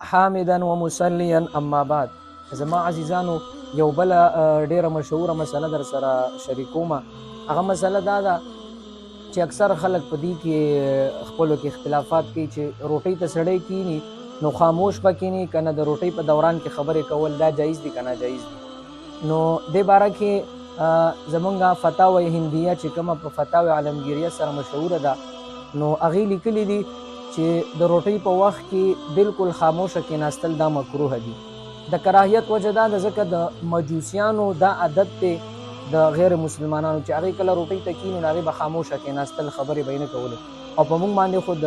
حامدا ومصليا اما بعد. زما عزیزانو یو بل ډیره مشهوره مسله در سره شریکومه. هغه مسله دا ده چې اکثر خلک په دې کې خپلو کې اختلافات کوي چې روټۍ ته سړی کینی نو خاموش به کینی که نه د روټۍ په دوران کې خبرې کول دا جایز دي که ناجایز دي. نو دې باره کې زمونږ فتاوی هندیه چې کومه په فتاوی عالمگیریه سره مشهوره ده نو هغې لیکلي دي چې د روټۍ په وخت کې بالکل خاموشه کېناستل دا مکروه دي. د کراهیت وجه دا ده ځکه د مجوسیانو دا عادت دی د غیر مسلمانانو چې هغې کله روټۍ ته کیني نو هغې به خاموشه کېناستل، خبرې به یې نه کولې. او په موږ باندې خو د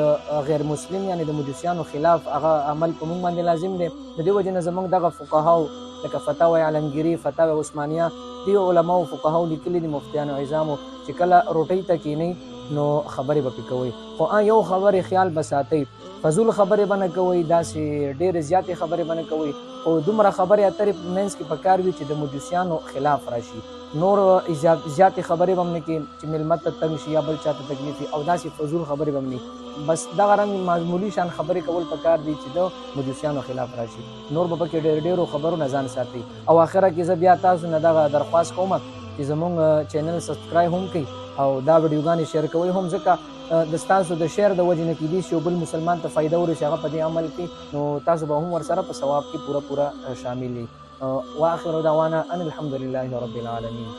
غیر مسلم یعنې د مجوسیانو خلاف هغه عمل په موږ باندې لازم دی. د دې وجې نه زموږ دغه فقهاو لکه فتاوی عالمگیري، فتاوی عثمانیه، دې علماو فقهاو لیکلي دي مفتیانو عظامو چې کله روټۍ ته کینئ نو خبرې به پې کوئ، خو یو خبرې خیال به ساتئ، فضول خبرې به نه کوئ، داسې ډېرې زیاتې خبرې به نه کوئ، خو دومره خبرې اترې په منځ کې پکار وي چې د مجوسیانو خلاف راشي. نور زیاتې خبرې به هم نه کړي چې مېلمه ته تنګ شي یا بل چا ته تکلیف وي، او داسې فضول خبرې به هم نه. بس دغه رنګ معمولي شان خبرې کول پکار دي چې د مجوسیانو خلاف راشي. نور به پکې ډېرو خبرو نه ځان ساتي. او آخره کې زه بیا تاسو نه دغه درخواست کوم چې زموږ چینل سبسکرایب هم کړئ او دا ویډیوګانې شیر کوئ هم، ځکه د ستاسو د شیر د وجې نه کیدای شي یو بل مسلمان ته فایده ورسي هغه په دې عمل کې، نو تاسو به هم ورسره په ثواب کې پوره شامل وي. واخر دعوانا ان الحمد لله رب العالمین.